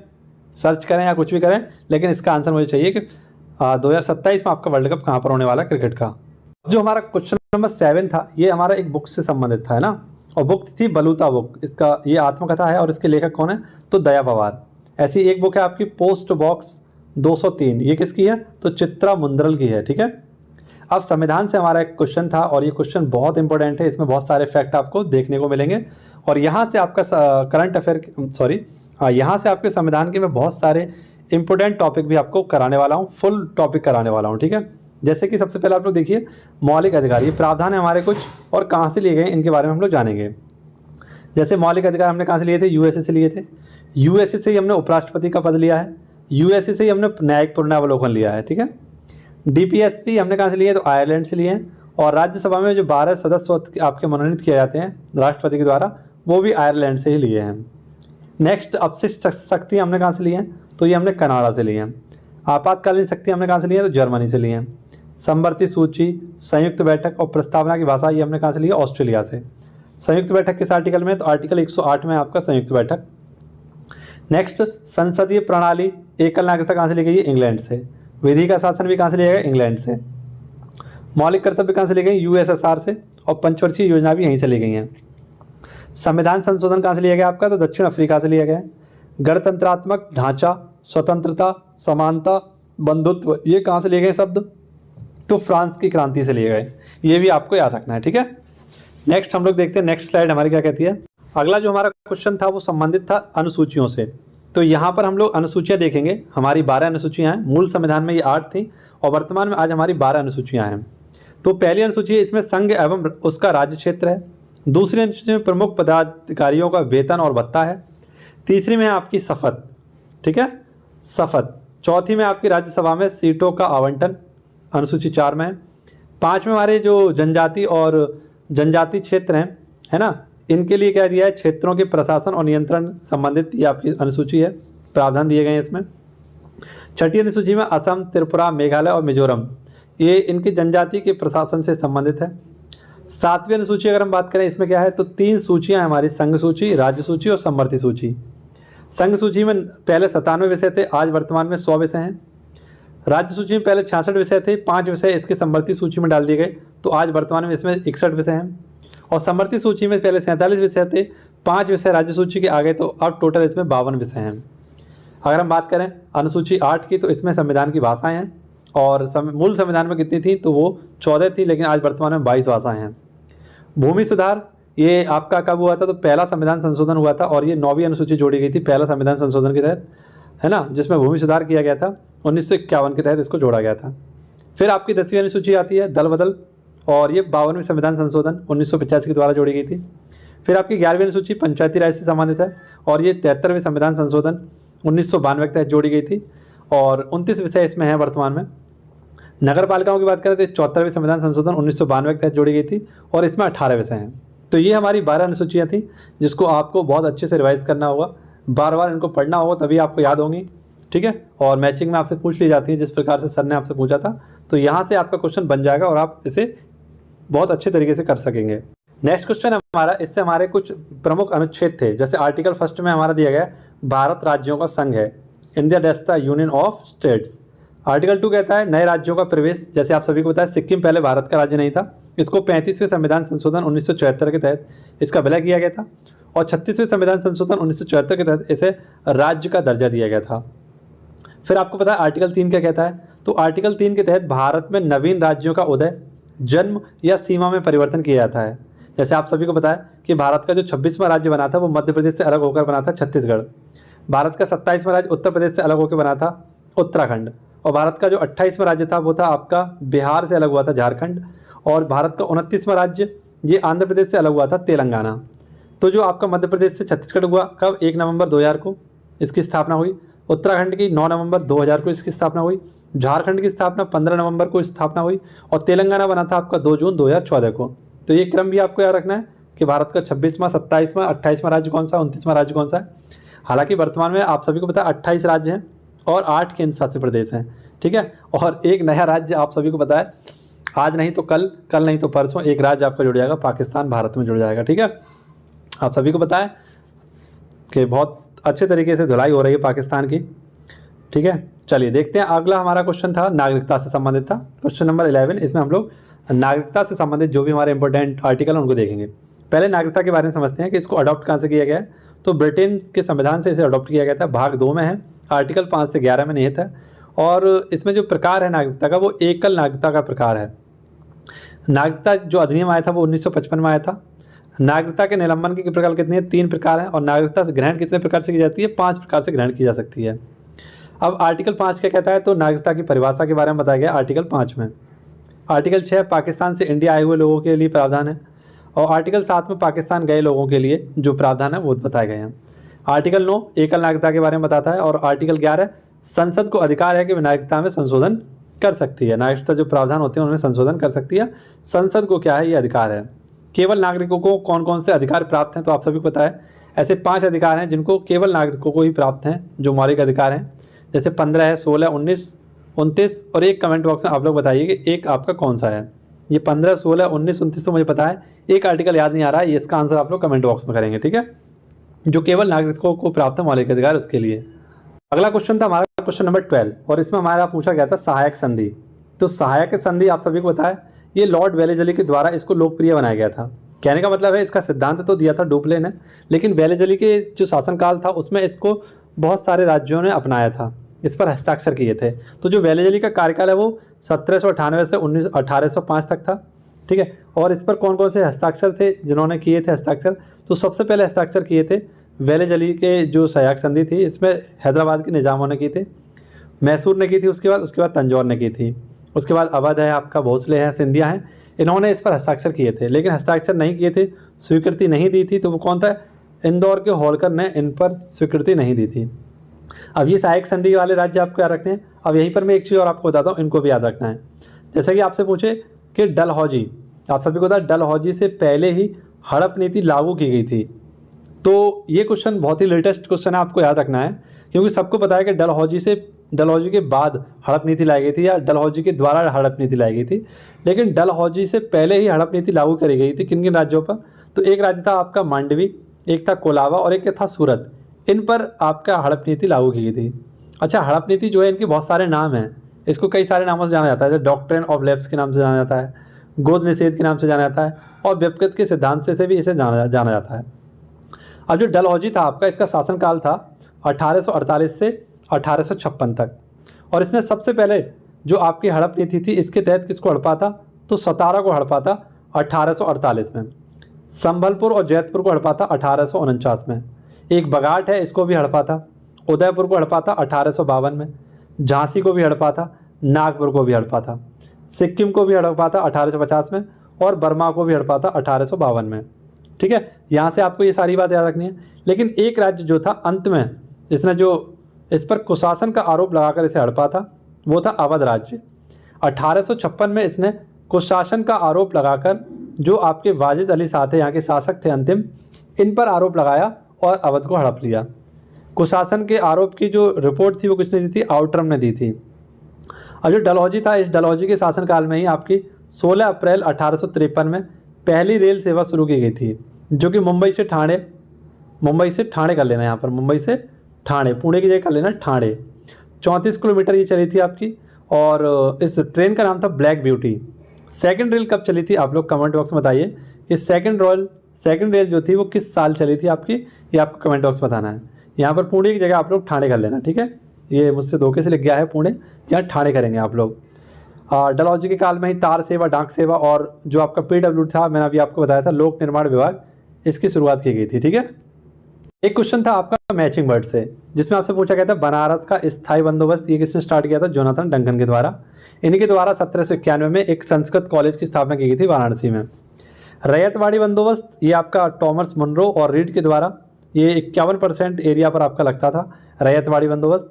सर्च करें या कुछ भी करें, लेकिन इसका आंसर मुझे चाहिए कि 2027 में आपका वर्ल्ड कप कहाँ पर होने वाला है क्रिकेट का। जो हमारा क्वेश्चन नंबर 7 था ये हमारा एक बुक से संबंधित था, है ना। और बुक थी बलूता बुक। इसका ये आत्मकथा है और इसके लेखक कौन है, तो दया पवार। ऐसी एक बुक है आपकी पोस्ट बॉक्स 203, ये किसकी है, तो चित्रा मुंद्रल की है, ठीक है। अब संविधान से हमारा एक क्वेश्चन था और ये क्वेश्चन बहुत इंपॉर्टेंट है, इसमें बहुत सारे फैक्ट आपको देखने को मिलेंगे। और यहाँ से आपका करंट अफेयर यहाँ से आपके संविधान के मैं बहुत सारे इंपॉर्टेंट टॉपिक भी आपको कराने वाला हूँ, फुल टॉपिक कराने वाला हूँ, ठीक है। जैसे कि सबसे पहले आप लोग देखिए मौलिक अधिकार, ये प्रावधान है हमारे कुछ और कहाँ से लिए गए इनके बारे में हम लोग जानेंगे। जैसे मौलिक अधिकार हमने कहाँ से लिए थे, यूएसए से लिए थे। यूएसए से ही हमने उपराष्ट्रपति का पद लिया है, यूएसए से ही हमने न्यायिक पुनरावलोकन लिया है, ठीक है। डीपीएसपी हमने कहाँ से लिए, तो आयरलैंड से लिए हैं। और राज्यसभा में जो 12 सदस्य आपके मनोनीत किए जाते हैं राष्ट्रपति के द्वारा वो भी आयरलैंड से ही लिए हैं। नेक्स्ट, अपशिष्ट शक्ति हमने कहाँ से लिए हैं, तो ये हमने कनाडा से लिए हैं। आपातकालीन शक्ति हमने कहाँ से लिए हैं, तो जर्मनी से लिए हैं। समवर्ती सूची, संयुक्त बैठक और प्रस्तावना की भाषा ये हमने कहाँ से लिया, ऑस्ट्रेलिया से। संयुक्त बैठक किस आर्टिकल में, तो आर्टिकल 108 में आपका संयुक्त बैठक। नेक्स्ट, संसदीय प्रणाली एकल नागरिकता कहाँ से ली गई है, इंग्लैंड से। विधि का शासन भी कहाँ से लिया गया, इंग्लैंड से। मौलिक कर्तव्य कहाँ से लिए गए, यूएसएसआर से। और पंचवर्षीय योजना भी यहीं से ली गई हैं। संविधान संशोधन कहाँ से लिया गया आपका, तो दक्षिण अफ्रीका से लिया गया है। गणतंत्रात्मक ढांचा, स्वतंत्रता, समानता, बंधुत्व, ये कहाँ से लिए गए शब्द, तो फ्रांस की क्रांति से लिए गए। ये भी आपको याद रखना है, ठीक है। नेक्स्ट हम लोग देखते हैं, नेक्स्ट स्लाइड हमारी क्या कहती है। अगला जो हमारा क्वेश्चन था वो संबंधित था अनुसूचियों से। तो यहाँ पर हम लोग अनुसूचियाँ देखेंगे। हमारी 12 अनुसूचियाँ हैं। मूल संविधान में ये 8 थी और वर्तमान में आज हमारी 12 अनुसूचियाँ हैं। तो पहली अनुसूची इसमें संघ एवं उसका राज्य क्षेत्र है। दूसरी अनुसूची में प्रमुख पदाधिकारियों का वेतन और भत्ता है। तीसरी में आपकी शपथ, ठीक है, शपथ। चौथी में आपकी राज्यसभा में सीटों का आवंटन, अनुसूची 4 में है। 5 में हमारे जो जनजाति और जनजाति क्षेत्र हैं, है ना, इनके लिए क्या दिया है, क्षेत्रों के प्रशासन और नियंत्रण संबंधित ये आपकी अनुसूची है, प्रावधान दिए गए हैं इसमें। छठी अनुसूची में असम, त्रिपुरा, मेघालय और मिजोरम, ये इनकी जनजाति के प्रशासन से संबंधित है। 7वीं अनुसूची अगर हम बात करें, इसमें क्या है, तो 3 सूचियाँ हैं हमारी, संघ सूची, राज्य सूची और समवर्ती सूची। संघ सूची में पहले 97 विषय थे, आज वर्तमान में 100 विषय हैं। राज्य सूची में पहले 66 विषय थे, 5 विषय इसके समवर्ती सूची में डाल दिए गए, तो आज वर्तमान में इसमें 61 विषय हैं। और समवर्ती सूची में पहले 47 विषय थे, 5 विषय राज्य सूची के आ गए, तो अब टोटल इसमें 52 विषय हैं। अगर हम बात करें अनुसूची 8 की, तो इसमें संविधान की भाषाएं हैं और मूल संविधान में कितनी थी, तो वो 14 थी, लेकिन आज वर्तमान में 22 भाषाएं हैं। भूमि सुधार, ये आपका कब हुआ था, तो पहला संविधान संशोधन हुआ था और ये 9वीं अनुसूची जोड़ी गई थी पहला संविधान संशोधन के तहत, है ना, जिसमें भूमि सुधार किया गया था। 1951 के तहत इसको जोड़ा गया था। फिर आपकी 10वीं अनुसूची आती है दल बदल, और ये 52वीं संविधान संशोधन 1985 के द्वारा जोड़ी गई थी। फिर आपकी 11वीं अनुसूची पंचायती राज से संबंधित है और ये 73वें संविधान संशोधन 1992 के तहत जोड़ी गई थी और 29 विषय इसमें हैं वर्तमान में। नगर पालिकाओं की बात करें तो 74वें संविधान संशोधन 1992 के तहत जोड़ी गई थी और इसमें 18 विषय हैं। तो ये हमारी 12 अनुसूचियाँ थी, जिसको आपको बहुत अच्छे से रिवाइज करना होगा, बार बार इनको पढ़ना होगा, तभी आपको याद होंगी, ठीक है। और मैचिंग में आपसे पूछ ली जाती है, जिस प्रकार से सर ने आपसे पूछा था, तो यहाँ से आपका क्वेश्चन बन जाएगा और आप इसे बहुत अच्छे तरीके से कर सकेंगे। नेक्स्ट क्वेश्चन हमारा, इससे हमारे कुछ प्रमुख अनुच्छेद थे। जैसे आर्टिकल 1 में हमारा दिया गया भारत राज्यों का संघ है, India dash the union of states. Article 2 कहता है नए राज्यों का प्रवेश। जैसे आप सभी को पता है सिक्किम पहले भारत का राज्य नहीं था, इसको 35वें संविधान संशोधन 1974 के तहत इसका विलय किया गया था और 36वें संविधान संशोधन 1974 के तहत इसे राज्य का दर्जा दिया गया था। फिर आपको पता है आर्टिकल 3 क्या कहता है, तो आर्टिकल 3 के तहत भारत में नवीन राज्यों का उदय, जन्म या सीमा में परिवर्तन किया जाता है। जैसे आप सभी को पता है कि भारत का जो 26वां राज्य बना था वो मध्य प्रदेश से अलग होकर बना था छत्तीसगढ़। भारत का 27वां राज्य उत्तर प्रदेश से अलग होकर बना था उत्तराखंड। और भारत का जो 28वां राज्य था वो था आपका बिहार से अलग हुआ था झारखंड। और भारत का 29वां राज्य ये आंध्र प्रदेश से अलग हुआ था तेलंगाना। तो जो आपका मध्य प्रदेश से छत्तीसगढ़ हुआ कब, 1 नवंबर 2000 को इसकी स्थापना हुई। उत्तराखंड की 9 नवंबर 2000 को इसकी स्थापना हुई। झारखंड की स्थापना 15 नवंबर को स्थापना हुई और तेलंगाना बना था आपका 2 जून 2014 को। तो ये क्रम भी आपको याद रखना है कि भारत का 26वां, 27वां, 28वां राज्य कौन सा, 29वां राज्य कौन सा है। हालांकि वर्तमान में आप सभी को पता है 28 राज्य हैं और 8 केंद्र शासित प्रदेश हैं, ठीक है। और एक नया राज्य आप सभी को पता है, आज नहीं तो कल, कल नहीं तो परसों एक राज्य आपका जुड़ जाएगा, पाकिस्तान भारत में जुड़ जाएगा, ठीक है। आप सभी को पता है कि बहुत अच्छे तरीके से धुलाई हो रही है पाकिस्तान की, ठीक है। चलिए देखते हैं, अगला हमारा क्वेश्चन था नागरिकता से संबंधित था, क्वेश्चन नंबर 11। इसमें हम लोग नागरिकता से संबंधित जो भी हमारे इंपॉर्टेंट आर्टिकल हैं उनको देखेंगे। पहले नागरिकता के बारे में समझते हैं कि इसको अडॉप्ट कहाँ से किया गया है। तो ब्रिटेन के संविधान से इसे अडॉप्ट किया गया था, भाग 2 में है, आर्टिकल 5 से 11 में निहित है। और इसमें जो प्रकार है नागरिकता का वो एकल नागरिकता का प्रकार है। नागरिकता जो अधिनियम आया था वो 1955 में आया था। नागरिकता के निलंबन के प्रकार कितने हैं, 3 प्रकार हैं। और नागरिकता से ग्रहण कितने प्रकार से की जाती है, 5 प्रकार से ग्रहण की जा सकती है। अब आर्टिकल 5 क्या कहता है, तो नागरिकता की परिभाषा के बारे में बताया गया आर्टिकल 5 में। आर्टिकल 6 पाकिस्तान से इंडिया आए हुए लोगों के लिए प्रावधान है। और आर्टिकल 7 में पाकिस्तान गए लोगों के लिए जो प्रावधान है वो बताए गए हैं। आर्टिकल 9 एकल नागरिकता के बारे में बताता है। और आर्टिकल 11 संसद को अधिकार है कि नागरिकता में संशोधन कर सकती है। नागरिकता जो प्रावधान होते हैं उनमें संशोधन कर सकती है, संसद को क्या है ये अधिकार है। केवल नागरिकों को कौन कौन से अधिकार प्राप्त हैं, तो आप सभी को पता है ऐसे 5 अधिकार हैं जिनको केवल नागरिकों को ही प्राप्त हैं, जो मौलिक अधिकार हैं। जैसे 15 है, 16, 19, 29 और एक कमेंट बॉक्स में आप लोग बताइए कि एक आपका कौन सा है। ये 15, 16, 19, 29 तो मुझे पता है, एक आर्टिकल याद नहीं आ रहा है, ये इसका आंसर आप लोग कमेंट बॉक्स में करेंगे, ठीक है। जो केवल नागरिकों को प्राप्त है मौलिक अधिकार उसके लिए। अगला क्वेश्चन था हमारा क्वेश्चन नंबर 12 और इसमें हमारा पूछा गया था सहायक संधि। तो सहायक संधि आप सभी को पता है ये लॉर्ड वेलेजली के द्वारा इसको लोकप्रिय बनाया गया था। कहने का मतलब है इसका सिद्धांत तो दिया था डुप्ले ने, लेकिन वेलेजली के जो शासनकाल था उसमें इसको बहुत सारे राज्यों ने अपनाया था, इस पर हस्ताक्षर किए थे। तो जो वेलेजली का कार्यकाल है वो 1798 से 1805 तक था, ठीक है। और इस पर कौन कौन से हस्ताक्षर थे जिन्होंने किए थे हस्ताक्षर, तो सबसे पहले हस्ताक्षर किए थे वेलेजली के जो सहायक संधि थी, इसमें हैदराबाद के निज़ामों ने की थी, मैसूर ने की थी, उसके बाद तंजौर ने की थी, उसके बाद अवध है आपका, भोसले हैं, सिंधिया हैं, इन्होंने इस पर हस्ताक्षर किए थे। लेकिन हस्ताक्षर नहीं किए थे, स्वीकृति नहीं दी थी, तो वो कौन था, इंदौर के होलकर ने इन पर स्वीकृति नहीं दी थी। अब ये सहायक संधि वाले राज्य आपको याद रखने हैं। अब यहीं पर मैं एक चीज़ और आपको बताता हूँ, इनको भी याद रखना है। जैसे कि आपसे पूछे कि डलहौजी, आप सभी को पता है डलहौजी से पहले ही हड़प नीति लागू की गई थी। तो ये क्वेश्चन बहुत ही लेटेस्ट क्वेश्चन है, आपको याद रखना है, क्योंकि सबको पता है कि डलहौजी के बाद हड़प नीति लाई गई थी या डलहौजी के द्वारा हड़प नीति लाई गई थी, लेकिन डलहौजी से पहले ही हड़प नीति लागू करी गई थी। किन किन राज्यों पर, तो एक राज्य था आपका मांडवी, एक था कोलाबा और एक था सूरत। इन पर आपका हड़प नीति लागू की गई थी। अच्छा, हड़प नीति जो है इनके बहुत सारे नाम हैं, इसको कई सारे नामों से जाना जाता है, जैसे डॉक्ट्रिन ऑफ लैप्स के नाम से जाना जाता है, गोद निषेध के नाम से जाना जाता है, और व्यक्तिगत के सिद्धांत से भी इसे जाना जाता है। अब जो डलहौजी था आपका, इसका शासनकाल था 1848 से 1856 तक, और इसने सबसे पहले जो आपकी हड़प नीति थी इसके तहत किसको हड़पा था, तो सतारा को हड़पा था 1848 में, संभलपुर और जैतपुर को हड़पा था 1849 में, एक बगाट है इसको भी हड़पा था, उदयपुर को हड़पा था 1852 में, झांसी को भी हड़पा था, नागपुर को भी हड़पा था, सिक्किम को भी हड़पा था 1850 में, और बर्मा को भी हड़पा था 1852 में, ठीक है। यहाँ से आपको ये सारी बात याद रखनी है। लेकिन एक राज्य जो था अंत में इसने जो इस पर कुशासन का आरोप लगाकर इसे हड़पा था वो था अवध राज्य। 1856 में इसने कुशासन का आरोप लगाकर जो आपके वाजिद अली शाह थे, यहाँ के शासक थे अंतिम, इन पर आरोप लगाया और अवध को हड़प लिया। कुशासन के आरोप की जो रिपोर्ट थी वो किसने दी थी, आउटरम ने दी थी। और जो डलहौजी था, इस डलहौजी के शासनकाल में ही आपकी 16 अप्रैल 1853 में पहली रेल सेवा शुरू की गई थी, जो कि मुंबई से ठाणे कर लेना, यहाँ पर मुंबई से ठाणे, पुणे की जगह कर लेना ठाणे। 34 किलोमीटर ये चली थी आपकी, और इस ट्रेन का नाम था ब्लैक ब्यूटी। सेकंड रेल कब चली थी, आप लोग कमेंट बॉक्स में बताइए कि सेकंड रेल जो थी वो किस साल चली थी आपकी, ये आपको कमेंट बॉक्स बताना है। यहाँ पर पुणे की जगह आप लोग ठाणे कर लेना, ठीक है। ये मुझसे धोखे से लिख गया है पुणे, यहाँ ठाणे करेंगे आप लोग। डलहौजी के काल में ही तार सेवा, डाक सेवा और जो आपका PW था, मैंने अभी आपको बताया था, लोक निर्माण विभाग, इसकी शुरुआत की गई थी, ठीक है। एक क्वेश्चन था आपका मैचिंग वर्ड से, जिसमें आपसे पूछा गया था बनारस का स्थायी बंदोबस्त ये किसने स्टार्ट किया था, जोनाथन डंकन के द्वारा। इनके द्वारा 1791 में एक संस्कृत कॉलेज की स्थापना की गई थी वाराणसी में। रैयतवाड़ी बंदोबस्त ये आपका टॉमस मुनरो और रीड के द्वारा, ये 51% एरिया पर आपका लगता था रैयतवाड़ी बंदोबस्त।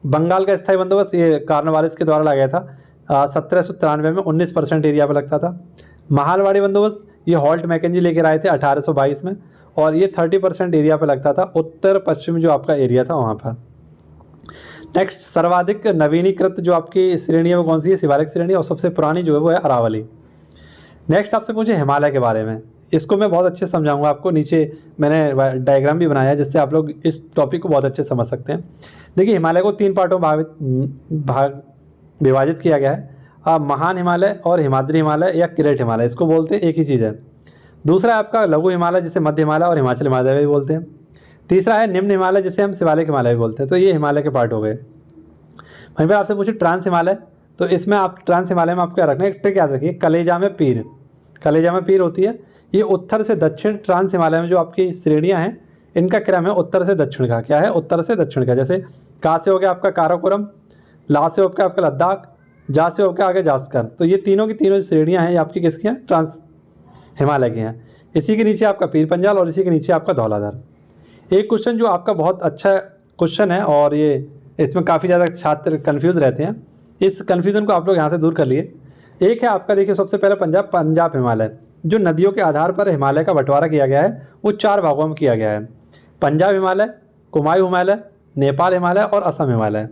बंगाल का स्थायी बंदोबस्त ये कार्नवालिस के द्वारा लगाया था, 1793 में 19% एरिया पर लगता था। महालवाड़ी बंदोबस्त ये हॉल्ट मैकेंजी लेकर आए थे 1822 में, और ये 30% एरिया पर लगता था, उत्तर पश्चिम जो आपका एरिया था वहाँ पर। नेक्स्ट, सर्वाधिक नवीनीकृत जो आपकी श्रेणी है वो कौन सी है, शिवालिक श्रेणी, और सबसे पुरानी जो है वो है अरावली। नेक्स्ट आपसे पूछे हिमालय के बारे में, इसको मैं बहुत अच्छे से समझाऊंगा आपको, नीचे मैंने डायग्राम भी बनाया है जिससे आप लोग इस टॉपिक को बहुत अच्छे से समझ सकते हैं। देखिए, हिमालय को 3 पार्टों में विभाजित किया गया है, महान हिमालय और हिमाद्री हिमालय या ग्रेट हिमालय, इसको बोलते हैं, एक ही चीज़ है। दूसरा है आपका लघु हिमालय जिसे मध्य हिमालय और हिमाचल हिमालय भी बोलते हैं। तीसरा है निम्न हिमालय जिसे हम शिवालिक हिमालय भी बोलते हैं। तो ये हिमालय के पार्ट हो गए। वहीं पर आपसे पूछे ट्रांस हिमालय, तो इसमें आप ट्रांस हिमालय में आपको क्या रखना है, एक ट्रिक याद रखिए, कलेजा में पीर होती है। ये उत्तर से दक्षिण, ट्रांस हिमालय में जो आपकी श्रेणियाँ हैं इनका क्रम है उत्तर से दक्षिण का। क्या है, उत्तर से दक्षिण का। जैसे का से हो गया आपका काराकोरम, ला से हो गया आपका लद्दाख, जा से हो गया आगे जास्कर। तो ये तीनों की तीनों श्रेणियाँ हैं ये आपकी किसकी हैं, ट्रांस हिमालय की हैं। इसी के नीचे आपका पीर पंजाल और इसी के नीचे आपका धौलाधर। एक क्वेश्चन जो आपका बहुत अच्छा क्वेश्चन है और ये इसमें काफ़ी ज़्यादा छात्र कन्फ्यूज़ रहते हैं, इस कन्फ्यूज़न को आप लोग यहाँ से दूर कर लिए। एक है आपका, देखिए सबसे पहले पंजाब हिमालय, जो नदियों के आधार पर हिमालय का बंटवारा किया गया है वो 4 भागों में किया गया है। पंजाब हिमालय, कुमायूं हिमालय, नेपाल हिमालय और असम हिमालय।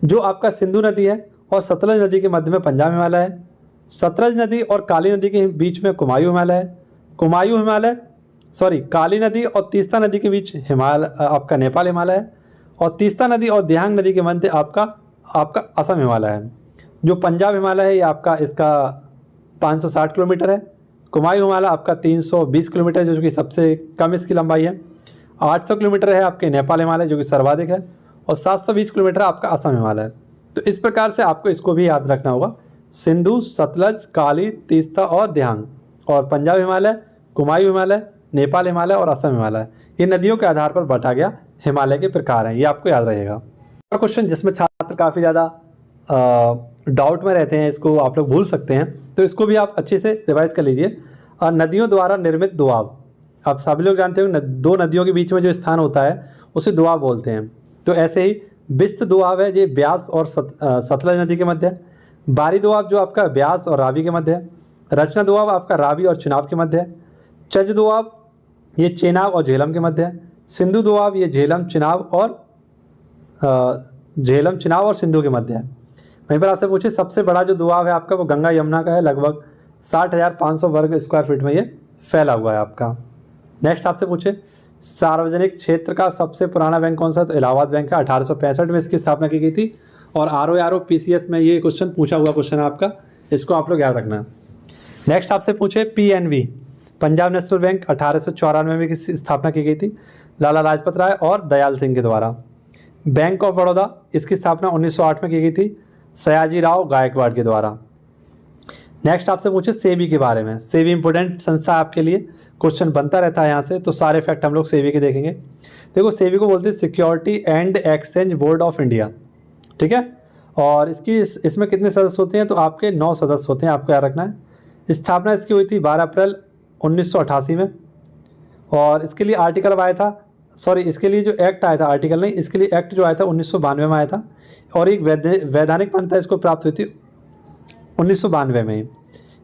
जो आपका सिंधु नदी है और सतलज नदी के मध्य में पंजाब हिमालय है। सतलज नदी और काली नदी के बीच में कुमायूं हिमालय है। काली नदी और तीस्ता नदी के बीच आपका नेपाल हिमालय है। और तीस्ता नदी और दियांग नदी के मध्य आपका असम हिमालय है। जो पंजाब हिमालय है ये आपका इसका 560 किलोमीटर है। कुमाऊं हिमालय आपका 320 किलोमीटर जो कि सबसे कम इसकी लंबाई है। 800 किलोमीटर है आपके नेपाल हिमालय जो कि सर्वाधिक है, और 720 किलोमीटर आपका असम हिमालय है। तो इस प्रकार से आपको इसको भी याद रखना होगा, सिंधु, सतलज, काली, तीस्ता और दिहांग, और पंजाब हिमालय, कुमाऊं हिमालय, नेपाल हिमालय और असम हिमालय, ये नदियों के आधार पर बांटा गया हिमालय के प्रकार हैं, ये आपको याद रहेगा। और क्वेश्चन जिसमें छात्र काफ़ी ज़्यादा डाउट में रहते हैं, इसको आप लोग भूल सकते हैं, तो इसको भी आप अच्छे से रिवाइज कर लीजिए। नदियों द्वारा निर्मित दोआब, आप सभी लोग जानते हो दो नदियों के बीच में जो स्थान होता है उसे दोआब बोलते हैं। तो ऐसे ही बिस्त दोआब है, ये ब्यास और सतलज नदी के मध्य है। बारी दोआब जो आपका ब्यास और रावी के मध्य है। रचना दोआब आपका रावी और चेनाब के मध्य है। चज दोआब ये चेनाब और झेलम के मध्य है। सिंधु दोआब ये झेलम चेनाब और सिंधु के मध्य है। वहीं पर आपसे पूछे सबसे बड़ा जो दोआब है आपका वो गंगा यमुना का है, लगभग 60,500 वर्ग स्क्वायर फीट में ये फैला हुआ है आपका। नेक्स्ट आपसे पूछे सार्वजनिक क्षेत्र का सबसे पुराना बैंक कौन सा है, तो इलाहाबाद बैंक है। 1865 में इसकी स्थापना की गई थी, और RO PCS में ये क्वेश्चन पूछा हुआ क्वेश्चन है आपका, इसको आप लोग याद रखना। नेक्स्ट आपसे पूछे PNB पंजाब नेशनल बैंक 1894 में इसकी स्थापना की गई थी, लाला लाजपत राय और दयाल सिंह के द्वारा। बैंक ऑफ बड़ौदा इसकी स्थापना 1908 में की गई थी, सयाजी राव गायकवाड़ के द्वारा। नेक्स्ट आपसे पूछे सेबी के बारे में। सेबी इंपोर्टेंट संस्था आपके लिए, क्वेश्चन बनता रहता है यहाँ से, तो सारे फैक्ट हम लोग सेबी के देखेंगे। देखो सेबी को बोलते हैं security and exchange board of India, ठीक है। और इसमें कितने सदस्य होते हैं, तो आपके 9 सदस्य होते हैं, आपको याद रखना है। स्थापना इसकी हुई थी 12 अप्रैल 1988 में, और इसके लिए आर्टिकल आया था, सॉरी इसके लिए जो एक्ट आया था, आर्टिकल नहीं, इसके लिए एक्ट जो आया था 1992 में आया था, और एक वैधानिक मान्यता इसको प्राप्त हुई थी 1992 में ही।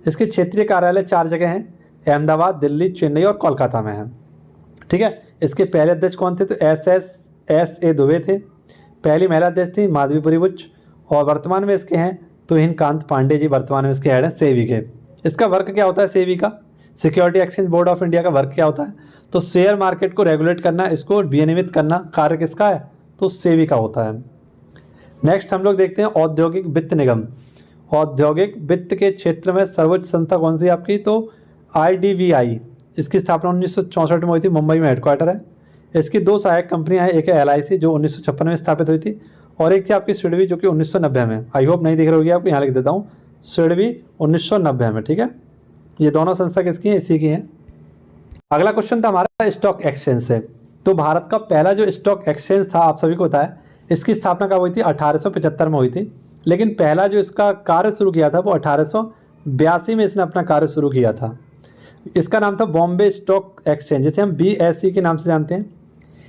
इसके क्षेत्रीय कार्यालय 4 जगह हैं, अहमदाबाद, दिल्ली, चेन्नई और कोलकाता में है, ठीक है। इसके पहले अध्यक्ष कौन थे, तो SS दुबे थे। पहली महिला अध्यक्ष थी माधवीपुरी बुच, और वर्तमान में इसके हैं तुहिन कांत पांडे जी, वर्तमान में इसके हेड हैं सेबी के। इसका वर्क क्या होता है सेबी का, security exchange board of India का वर्क क्या होता है, तो शेयर मार्केट को रेगुलेट करना, इसको विनियमित करना कार्य किसका है, तो सेबी का होता है। नेक्स्ट हम लोग देखते हैं औद्योगिक वित्त निगम। औद्योगिक वित्त के क्षेत्र में सर्वोच्च संस्था कौन सी है आपकी, तो IDBI, इसकी स्थापना 1964 में हुई थी, मुंबई में हेडक्वार्टर है। इसकी 2 सहायक कंपनियां हैं, एक है LIC जो 1956 में स्थापित हुई थी, और एक थी आपकी सिडबी जो कि 1990 में। आई होप नहीं दिख रही होगी आपको, यहाँ लिख देता हूँ, सिडबी 1990 में, ठीक है। ये दोनों संस्था किसकी हैं, इसी की हैं। अगला क्वेश्चन था हमारा स्टॉक एक्सचेंज से। तो भारत का पहला जो स्टॉक एक्सचेंज था आप सभी को पता है, इसकी स्थापना कब हुई थी, 1875 में हुई थी। लेकिन पहला जो इसका कार्य शुरू किया था वो 1882 में इसने अपना कार्य शुरू किया था। इसका नाम था बॉम्बे स्टॉक एक्सचेंज, जिसे हम BSE के नाम से जानते हैं।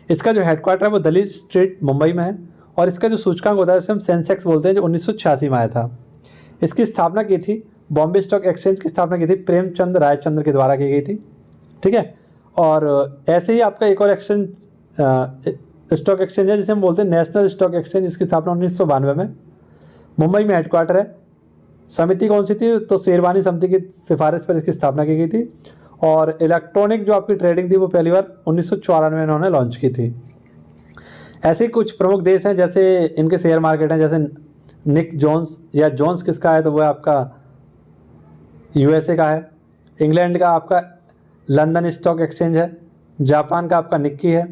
इसका जो हेडक्वार्टर है वो दिल्ली स्ट्रीट मुंबई में है, और इसका जो सूचकांक होता है उसे हम सेंसेक्स बोलते हैं, जो 1986 में आया था। इसकी स्थापना की थी, बॉम्बे स्टॉक एक्सचेंज की स्थापना की थी प्रेमचंद रायचंद्र के द्वारा की गई थी, ठीक है। और ऐसे ही आपका एक और स्टॉक एक्सचेंज है जिसे हम बोलते हैं नेशनल स्टॉक एक्सचेंज, इसकी स्थापना 1992 में मुंबई में हेडक्वार्टर है। समिति कौन सी थी, तो शेरवानी समिति की सिफारिश पर इसकी स्थापना की गई थी। और इलेक्ट्रॉनिक जो आपकी ट्रेडिंग थी वो पहली बार 1994 में इन्होंने लॉन्च की थी। ऐसे ही कुछ प्रमुख देश हैं जैसे इनके शेयर मार्केट हैं, जैसे निक जोन्स या जोन्स किसका है, तो वो आपका USA का है। इंग्लैंड का आपका लंदन स्टॉक एक्सचेंज है। जापान का आपका निक्की है।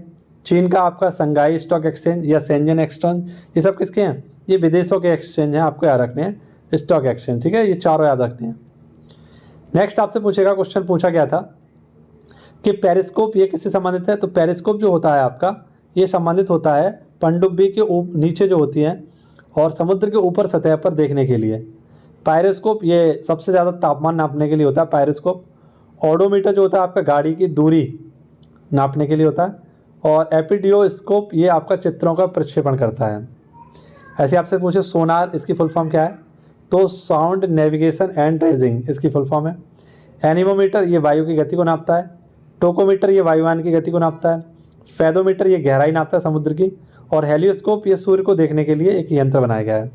चीन का आपका संघाई स्टॉक एक्सचेंज या शेंजन एक्सचेंज, ये सब किसके हैं, ये विदेशों के एक्सचेंज हैं, आपको याद रखने हैं स्टॉक एक्सचेंज, ठीक है। ये चारों याद रखने हैं। नेक्स्ट आपसे पूछेगा, क्वेश्चन पूछा गया था कि पेरिस्कोप ये किससे संबंधित है, तो पेरिस्कोप जो होता है आपका ये संबंधित होता है पनडुब्बी के नीचे जो होती है और समुद्र के ऊपर सतह पर देखने के लिए। पायरोस्कोप ये सबसे ज़्यादा तापमान नापने के लिए होता है पायरोस्कोप। ऑडोमीटर जो होता है आपका गाड़ी की दूरी नापने के लिए होता है। और एपिडियोस्कोप ये आपका चित्रों का प्रक्षेपण करता है। ऐसे आपसे पूछे सोनार, इसकी फुल फॉर्म क्या है, तो साउंड नेविगेशन एंड ट्रेसिंग इसकी फुल फॉर्म है। एनीमोमीटर ये वायु की गति को नापता है। टोकोमीटर ये वायुयान की गति को नापता है। फेदोमीटर ये गहराई नापता है समुद्र की। और हेलियोस्कोप ये सूर्य को देखने के लिए एक यंत्र बनाया गया है।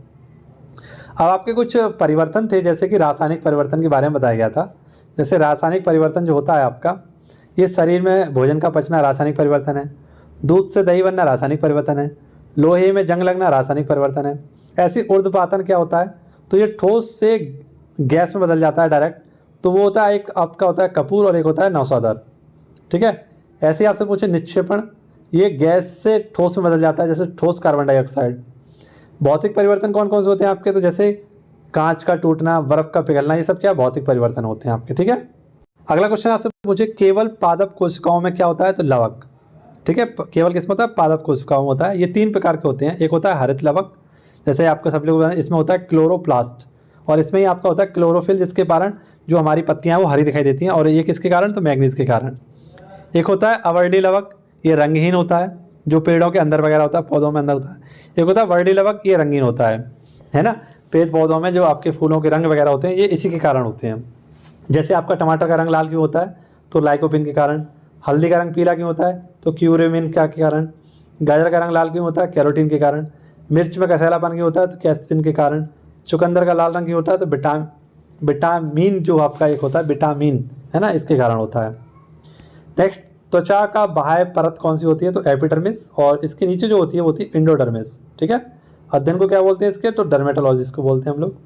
अब आपके कुछ परिवर्तन थे, जैसे कि रासायनिक परिवर्तन के बारे में बताया गया था। जैसे रासायनिक परिवर्तन जो होता है आपका, ये शरीर में भोजन का पचना रासायनिक परिवर्तन है। दूध से दही बनना रासायनिक परिवर्तन है। लोहे में जंग लगना रासायनिक परिवर्तन है। ऐसे ऊर्ध्वपातन क्या होता है, तो ये ठोस से गैस में बदल जाता है डायरेक्ट, तो वो होता है, एक आपका होता है कपूर और एक होता है नौशादर, ठीक है। ऐसे ही आपसे पूछे निक्षेपण, ये गैस से ठोस में बदल जाता है, जैसे ठोस कार्बन डाइऑक्साइड। भौतिक परिवर्तन कौन कौन से होते हैं आपके, तो जैसे कांच का टूटना, बर्फ का पिघलना, ये सब क्या भौतिक परिवर्तन होते हैं आपके, ठीक है। अगला क्वेश्चन आपसे पूछे केवल पादप कोशिकाओं में क्या होता है, तो लवक, ठीक है। केवल किसमें होता है, पादप कोशिकाओं में होता है। ये 3 प्रकार के होते हैं, एक होता है हरित लवक, जैसे आपको सब लोग, इसमें होता है क्लोरोप्लास्ट, और इसमें ही आपका होता है क्लोरोफिल, जिसके कारण जो हमारी पत्तियां वो हरी दिखाई देती हैं, और ये किसके कारण, तो मैग्नीज के कारण। एक होता है अवर्डी लवक, ये रंगहीन होता है, जो पेड़ों के अंदर वगैरह होता है, पौधों में अंदर होता है। एक होता है वर्डी लवक, ये रंगीन होता है ना। पेड़ पौधों में जो आपके फूलों के रंग वगैरह होते हैं, ये इसी के कारण होते हैं। जैसे आपका टमाटर का रंग लाल क्यों होता है, तो लाइकोपिन के कारण। हल्दी का रंग पीला क्यों होता है, तो क्यूरेमिन के कारण। गाजर का रंग लाल क्यों होता है, कैरोटीन के कारण। मिर्च में कसैलापन क्यों होता है, तो कैस्पिन के कारण। चुकंदर का लाल रंग क्यों होता है, तो विटामिन जो आपका एक होता है विटामिन, है ना, इसके कारण होता है। नेक्स्ट, त्वचा का बाह्य परत कौन सी होती है, तो एपिडर्मिस, और इसके नीचे जो होती है वो होती है इंडोडर्मिस, ठीक है। अध्ययन को क्या बोलते हैं इसके, तो डर्मेटोलॉजिस्ट को बोलते हैं हम लोग।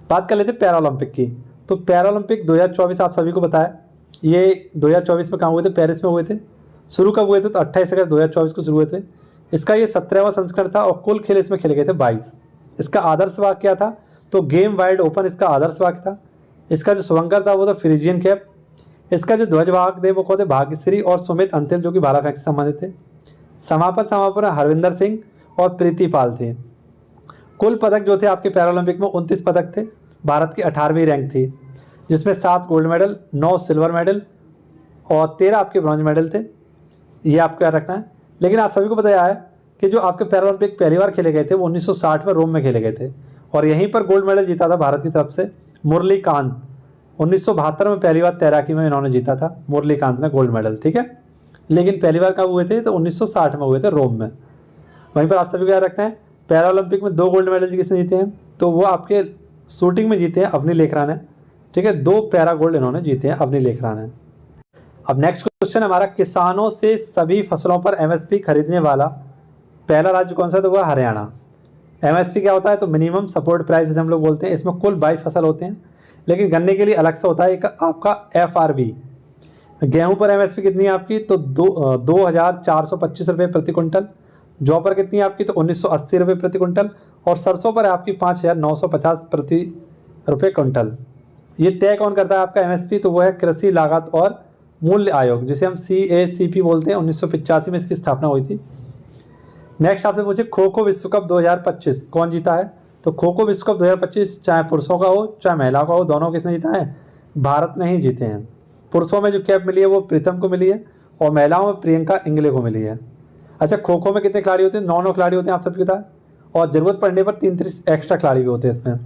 बात कर लेते हैं पैरालंपिक की। तो पैरालंपिक 2024 आप सभी को पता है, ये 2024 में कहाँ हुए थे, पेरिस में हुए थे। शुरू कब हुए थे, तो 28 अगस्त 2024 को शुरू हुए थे। इसका ये 17वां संस्करण था, और कुल खेल इसमें खेले गए थे 22। इसका आदर्श वाक्य क्या था, तो गेम वाइड ओपन इसका आदर्श वाक्य था। इसका जो शुभंकर था वो था फ्रिजियन कैप। इसका जो ध्वजवाहक थे वो कौन थे, भाग्यश्री और सुमित अंतिल, जो कि भाला फेंक से संबंधित थे। समापन हरविंदर सिंह और प्रीति पाल थे। कुल पदक जो थे आपके पैरालंपिक में 29 पदक थे। भारत की 18वीं रैंक थी, जिसमें 7 गोल्ड मेडल, 9 सिल्वर मेडल और 13 आपके ब्रॉन्ज मेडल थे। ये आपको याद रखना है। लेकिन आप सभी को बताया है कि जो आपके पैरालंपिक पहली बार खेले गए थे वो 1960 में रोम में खेले गए थे, और यहीं पर गोल्ड मेडल जीता था भारत की तरफ से मुरलीकांत। 1972 में पहली बार तैराकी में इन्होंने जीता था, मुरलीकांत ने गोल्ड मेडल, ठीक है। लेकिन पहली बार कब हुए थे, तो 1960 में हुए थे रोम में। वहीं पर आप सभी को याद रखना है, पैरालंपिक में 2 गोल्ड मेडल किसने जीते हैं, तो वो आपके शूटिंग में जीते हैं अवनी लेखरा ने, ठीक है। 2 पैरा गोल्ड इन्होंने जीते हैं अवनी लेखरा ने। अब नेक्स्ट क्वेश्चन हमारा, किसानों से सभी फसलों पर एमएसपी खरीदने वाला पहला राज्य कौन सा है, तो वह हरियाणा। एमएसपी क्या होता है, तो मिनिमम सपोर्ट प्राइस हम लोग बोलते हैं। इसमें कुल 22 फसल होते हैं, लेकिन गन्ने के लिए अलग से होता है एक आपका एफआरबी। गेहूं पर एमएसपी कितनी है आपकी, तो 2,425 रुपये प्रति क्विंटल। जौ पर कितनी है आपकी, तो 1980 रुपये प्रति क्विंटल। और सरसों पर है आपकी 5,950 प्रति रुपये क्विंटल। ये तय कौन करता है आपका एमएसपी, तो वो है कृषि लागत और मूल्य आयोग, जिसे हम CACP बोलते हैं। 1985 में इसकी स्थापना हुई थी। नेक्स्ट आपसे पूछे खो खो विश्व कप 2025 कौन जीता है, तो खो खो विश्व कप 2025 चाहे पुरुषों का हो चाहे महिलाओं का हो, दोनों किसने जीता है, भारत ने ही जीते हैं। पुरुषों में जो कैप मिली है वो प्रीतम को मिली है, और महिलाओं में प्रियंका इंगले को मिली है। अच्छा, खो खो में कितने खिलाड़ी होते हैं, 9 खिलाड़ी होते हैं, आप सबको पता है। और ज़रूरत पड़ने पर 3 एक्स्ट्रा खिलाड़ी भी होते हैं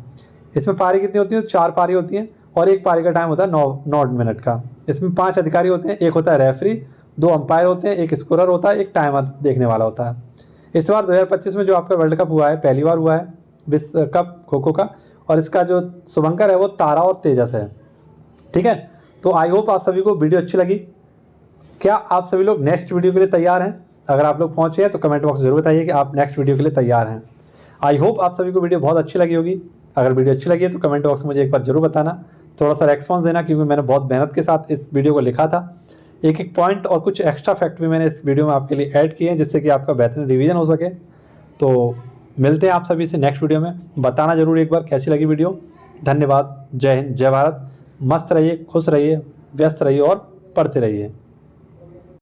इसमें पारी कितनी होती है, 4 पारी होती हैं, और एक पारी का टाइम होता है 9 मिनट का। इसमें 5 अधिकारी होते हैं, एक होता है रेफरी, 2 अंपायर होते हैं, एक स्कोरर होता है, एक टाइमर देखने वाला होता है। इस बार 2025 में जो आपका वर्ल्ड कप हुआ है, पहली बार हुआ है विश्व कप खो खो का, और इसका जो शुभंकर है वो तारा और तेजस है, ठीक है। तो आई होप आप सभी को वीडियो अच्छी लगी। क्या आप सभी लोग नेक्स्ट वीडियो के लिए तैयार हैं? अगर आप लोग पहुँचे हैं तो कमेंट बॉक्स जरूर बताइए कि आप नेक्स्ट वीडियो के लिए तैयार हैं। आई होप आप सभी को वीडियो बहुत अच्छी लगी होगी। अगर वीडियो अच्छी लगी है तो कमेंट बॉक्स में मुझे एक बार जरूर बताना, थोड़ा सा रेस्पॉन्स देना, क्योंकि मैंने बहुत मेहनत के साथ इस वीडियो को लिखा था। एक पॉइंट और कुछ एक्स्ट्रा फैक्ट भी मैंने इस वीडियो में आपके लिए ऐड किए हैं, जिससे कि आपका बेहतरीन रिवीजन हो सके। तो मिलते हैं आप सभी से नेक्स्ट वीडियो में। बताना जरूर एक बार कैसी लगी वीडियो। धन्यवाद। जय हिंद, जय भारत। मस्त रहिए, खुश रहिए, व्यस्त रहिए और पढ़ते रहिए।